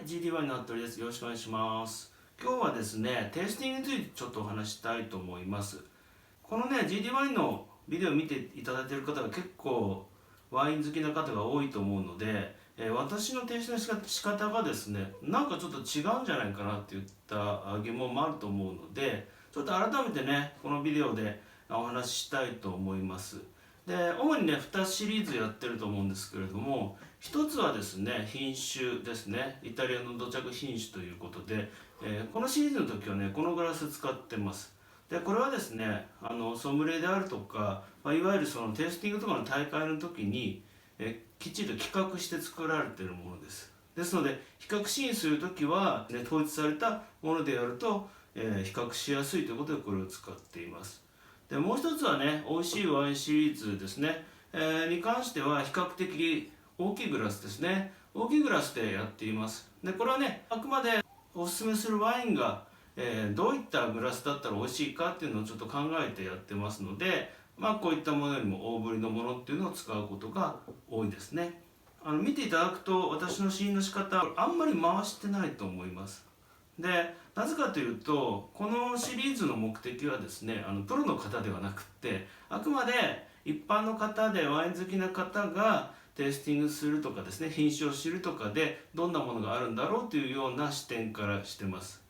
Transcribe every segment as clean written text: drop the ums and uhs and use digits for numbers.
GD1 になっておりです。よろしくお願いします。今日はですね、テイスティングについてちょっとお話したいと思います。このね、GD1 のビデオを見ていただいている方が結構ワイン好きな方が多いと思うので、私の提出の仕方がですね、なんかちょっと違うんじゃないかなっていった疑問もあると思うので、ちょっと改めてね、このビデオでお話ししたいと思います。で、主にね、2シリーズやってると思うんですけれども、1つはですね、品種ですね、イタリアの土着品種ということで、このシリーズの時はね、このグラス使ってます。で、これはですね、ソムリエであるとか、いわゆるそのテイスティングとかの大会の時に、きっちりと企画して作られているものです。ですので、比較シーンする時は、ね、統一されたものでやると、比較しやすいということでこれを使っています。でもう一つはね、美味しいワインシリーズですね、に関しては比較的大きいグラスですね、大きいグラスでやっています。でこれはね、あくまでおすすめするワインが、どういったグラスだったら美味しいかっていうのをちょっと考えてやってますので、こういったものよりも大ぶりのものっていうのを使うことが多いですね。見ていただくと私の試飲の仕方あんまり回してないと思います。でなぜかというと、このシリーズの目的はですね、プロの方ではなくってあくまで一般の方でワイン好きな方がテイスティングするとかですね、品種を知るとかでどんなものがあるんだろうというような視点からしてます。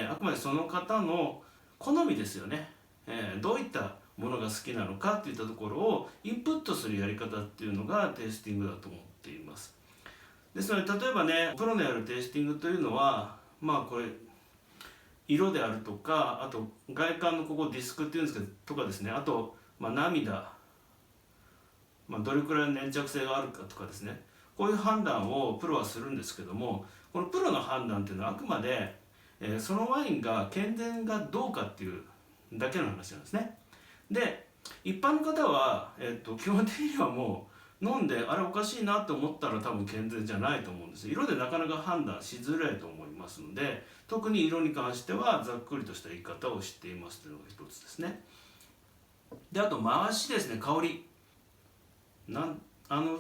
あくまでその方の好みですよね、どういったものが好きなのかといったところをインプットするやり方っていうのがテイスティングだと思っています。ですので例えばね、プロのやるテイスティングというのはこれ色であるとか、あと外観のここディスクっていうんですけどとかですね、あと涙、どれくらいの粘着性があるかとかですね、こういう判断をプロはするんですけども、このプロの判断っていうのはあくまで、そのワインが健全がどうかっていうだけの話なんですね。で一般の方は、基本的にはもう飲んであれおかしいなと思ったら多分健全じゃないと思うんです。色でなかなか判断しづらいと思いますので、特に色に関してはざっくりとした言い方をしていますというのが一つですね。であと回しですね、香り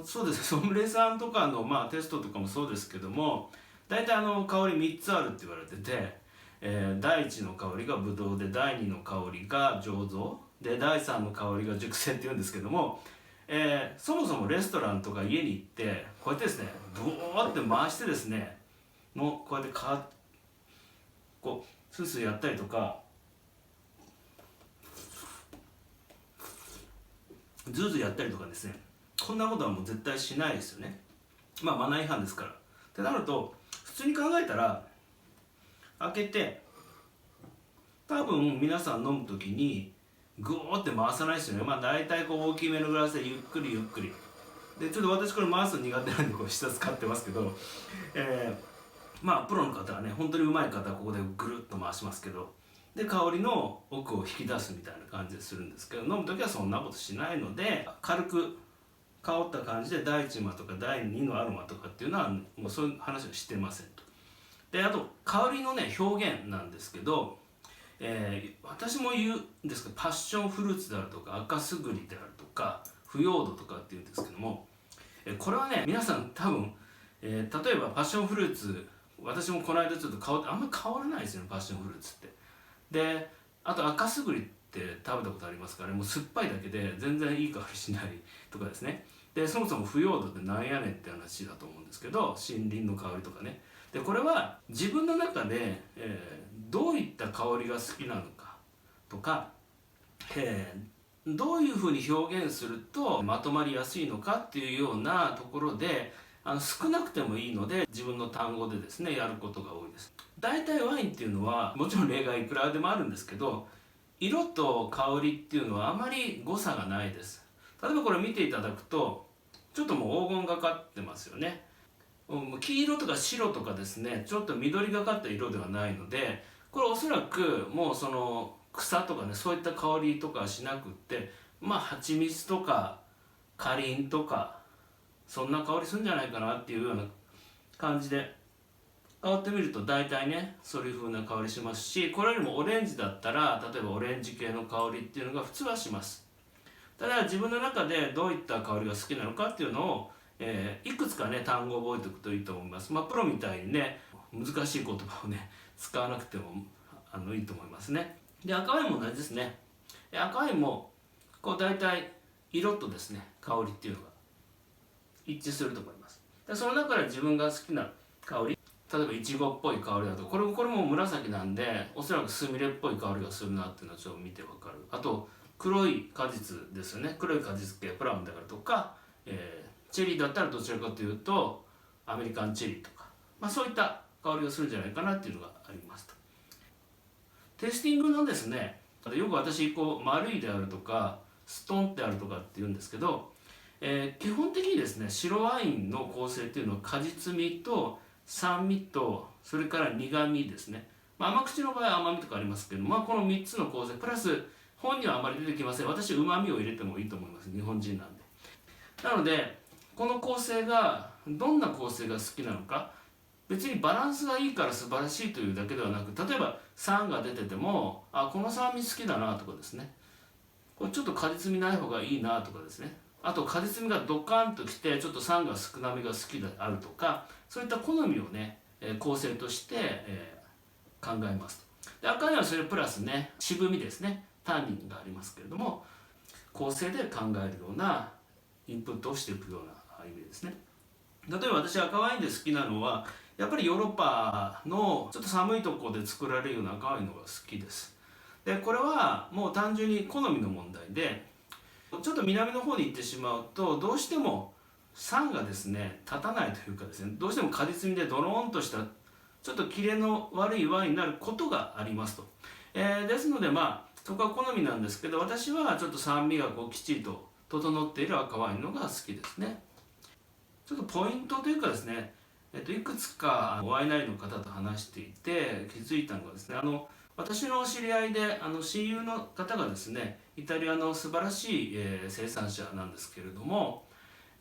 そうですね、ソムリエさんとかの、テストとかもそうですけども、大体香り3つあるって言われてて、第1の香りがブドウで、第2の香りが醸造で、第3の香りが熟成っていうんですけども、そもそもレストランとか家に行ってこうやってですね、ブワーって回してですね、こうやってこうスースーやったりとか、ズーズーやったりとかですね、こんなことはもう絶対しないですよね。マナー違反ですから。ってなると、普通に考えたら開けて、多分皆さん飲む時にグーって回さないですよね。大体こう大きめのグラスでゆっくりゆっくりで、ちょっと私これ回すの苦手なんでこう下使ってますけど、プロの方はね、本当にうまい方はここでぐるっと回しますけど、で香りの奥を引き出すみたいな感じでするんですけど、飲む時はそんなことしないので、軽く香った感じで第1マとか第2のアロマとかっていうのはもうそういう話はしてませんと。であと香りのね表現なんですけど、私も言うんですけど、パッションフルーツであるとか赤すぐりであるとか腐葉土とかっていうんですけども、これはね皆さん多分、例えばパッションフルーツ、私もこの間ちょっと香ってあんまり変わらないですよね、パッションフルーツって。であと赤すぐりって食べたことありますからね、もう酸っぱいだけで全然いい香りしないとかですね。でそもそも腐葉土ってなんやねんって話だと思うんですけど、森林の香りとかね。でこれは自分の中で、どういった香りが好きなのかとか、どういうふうに表現するとまとまりやすいのかっていうようなところで、少なくてもいいので自分の単語でですねやることが多いです。大体ワインっていうのはもちろん例外いくらでもあるんですけど、色と香りっていうのはあまり誤差がないです。例えばこれ見ていただくとちょっともう黄金がかってますよね。黄色とか白とかですね、ちょっと緑がかった色ではないので、これおそらくもうその草とかね、そういった香りとかはしなくって、蜂蜜とかかりんとかそんな香りするんじゃないかなっていうような感じで香ってみると大体ねそういう風な香りしますし、これよりもオレンジだったら例えばオレンジ系の香りっていうのが普通はします。ただ自分の中でどういった香りが好きなのかっていうのを、いくつかね単語を覚えておくといいと思います。プロみたいにね難しい言葉をね使わなくてもいいと思いますね。で赤ワインも同じですね。赤ワインもこう大体色とですね香りっていうのが一致すると思います。でその中で自分が好きな香り、例えばいちごっぽい香りだとこれも紫なんでおそらくスミレっぽい香りがするなっていうのをちょっと見てわかる。あと黒い果実ですよね。黒い果実系プラムだからとか、チェリーだったらどちらかというとアメリカンチェリーとか、そういった香りがするんじゃないかなっていうのがありますと。テイスティングのですね、よく私こう丸いであるとかストンであるとかって言うんですけど、基本的にですね白ワインの構成っていうのは果実味と酸味とそれから苦味ですね。甘口の場合は甘みとかありますけど、この3つの構成プラス本にはあまり出てきません。私うまみを入れてもいいと思います。日本人なんで。なのでこの構成がどんな構成が好きなのか、別にバランスがいいから素晴らしいというだけではなく、例えば酸が出ててもこの酸味好きだなとかですね、これちょっと果実味ない方がいいなとかですね、あと果実味がドカンときてちょっと酸が少なめが好きであるとか、そういった好みをね構成として、考えますと。で赤にはそれプラスね渋みですね、タンニンがありますけれども、構成で考えるようなインプットをしていくような意味ですね。例えば私赤ワインで好きなのはやっぱりヨーロッパのちょっと寒いところで作られるような赤ワインのが好きです。でこれはもう単純に好みの問題で、ちょっと南の方に行ってしまうとどうしても酸がですね立たないというかですね、どうしても果実味でドローンとしたちょっとキレの悪いワインになることがありますと。ですのでそこは好みなんですけど、私はちょっと酸味がこうきっちりと整っている赤ワインのが好きですね。ちょっとポイントというかですね、いくつかワイナリーの方と話していて気づいたのがですね、私の知り合いで親友の方がですねイタリアの素晴らしい、生産者なんですけれども、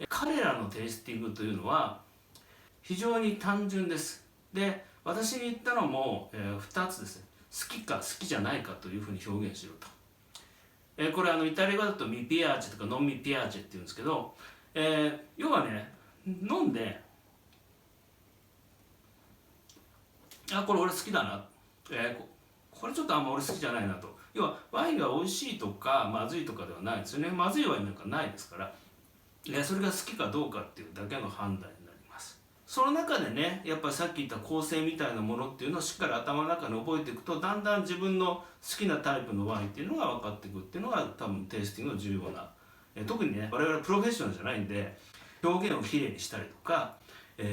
彼らのテイスティングというのは非常に単純です。で私に言ったのも、2つですね。好きか好きじゃないかというふうに表現しろと。これイタリア語だとミピアーチェとかノンミピアーチェっていうんですけど、要はね飲んでこれ俺好きだな、これちょっとあんま俺好きじゃないなと。要はワインが美味しいとかまずいとかではないですよね。まずいワインなんかないですから、それが好きかどうかっていうだけの判断になります。その中でねやっぱりさっき言った構成みたいなものっていうのをしっかり頭の中に覚えていくと、だんだん自分の好きなタイプのワインっていうのが分かっていくっていうのが多分テイスティングの重要な、特にね我々プロフェッショナルじゃないんで表現をきれいにしたりとか、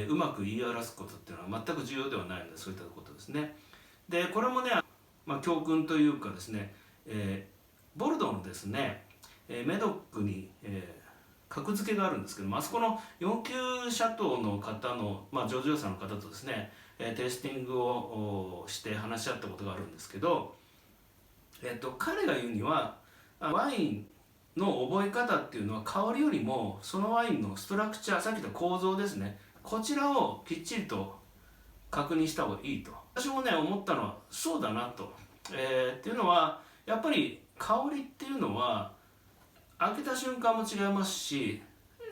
うまく言い表すことっていうのは全く重要ではないので、そういったことですね。でこれもね、教訓というかですね、ボルドーのですね、メドックに、格付けがあるんですけども、あそこの4級シャトーの方の、ジョージ・ヨーさんの方とですね、テイスティングをして話し合ったことがあるんですけど、彼が言うにはワインの覚え方っていうのは香りよりもそのワインのストラクチャー、さっき言った構造ですね、こちらをきっちりと確認した方がいいと。私もね思ったのはそうだなと、っていうのはやっぱり香りっていうのは開けた瞬間も違いますし、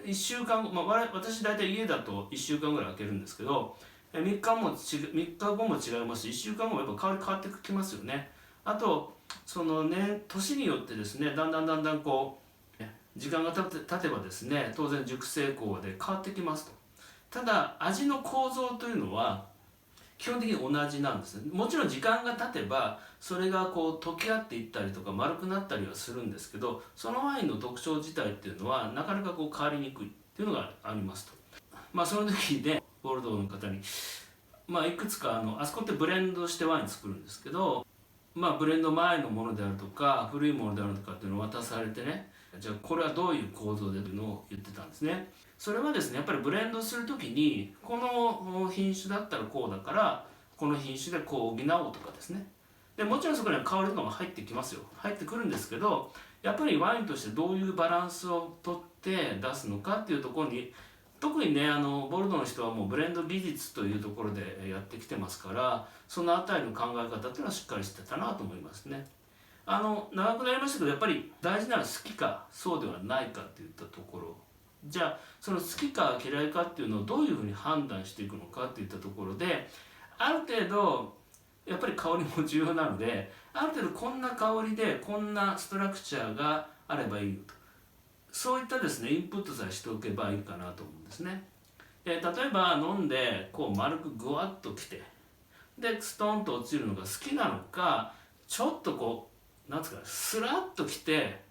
1週間後、私大体家だと1週間ぐらい開けるんですけど、3日後も違いますし、1週間後もやっぱ香り変わってきますよね。あとそのね年によってですねだんだんこう時間が経てばですね当然熟成香で変わってきますと。ただ味の構造というのは基本的に同じなんですね。もちろん時間が経てばそれがこう溶け合っていったりとか丸くなったりはするんですけど、そのワインの特徴自体っていうのはなかなかこう変わりにくいっていうのがありますと。その時でボルドーの方にいくつかあそこってブレンドしてワイン作るんですけど、ブレンド前のものであるとか古いものであるとかっていうのを渡されてね、じゃあこれはどういう構造でというのを言ってたんですね。それはですねやっぱりブレンドする時にこの品種だったらこうだからこの品種でこう補おうとかですね。でもちろんそこには香りとかも入ってきますよ。入ってくるんですけど、やっぱりワインとしてどういうバランスをとって出すのかっていうところに、特にねボルドーの人はもうブレンド技術というところでやってきてますから、そのあたりの考え方っていうのはしっかりしてたなと思いますね。長くなりましたけど、やっぱり大事なのは好きかそうではないかっていったところ、じゃあその好きか嫌いかっていうのをどういうふうに判断していくのかっていったところで、ある程度やっぱり香りも重要なので、ある程度こんな香りでこんなストラクチャーがあればいいよと、そういったですねインプットさえしておけばいいかなと思うんですね。例えば飲んでこう丸くぐわっときて、でストンと落ちるのが好きなのか、ちょっとこうなんですかスラッときて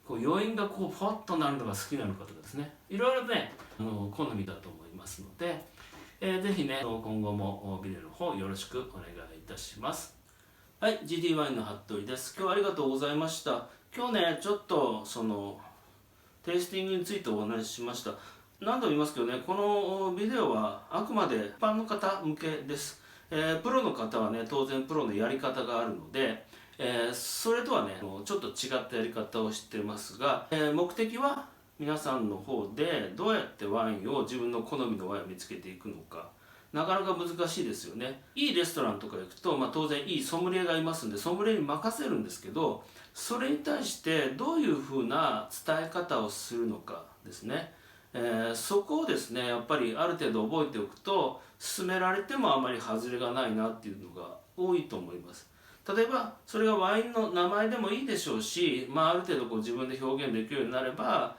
こう余韻がこうフォッとなるのが好きなのかとかですね、いろいろね好みだと思いますので、ぜひね今後もビデオの方よろしくお願いいたします。はい、 GD ワインの服部です。今日はありがとうございました。今日ねちょっとそのテイスティングについてお話ししました。何度も言いますけどね、このビデオはあくまで一般の方向けです。プロの方はね当然プロのやり方があるので、それとはねちょっと違ったやり方をしてますが、目的は皆さんの方でどうやってワインを自分の好みのワインを見つけていくのか、なかなか難しいですよね。いいレストランとか行くと、当然いいソムリエがいますんでソムリエに任せるんですけど、それに対してどういうふうな伝え方をするのかですね、そこをですねやっぱりある程度覚えておくと勧められてもあまり外れがないなっていうのが多いと思います。例えばそれがワインの名前でもいいでしょうし、ある程度こう自分で表現できるようになれば、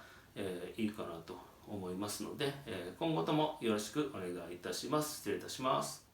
いいかなと思いますので、今後ともよろしくお願いいたします。失礼いたします。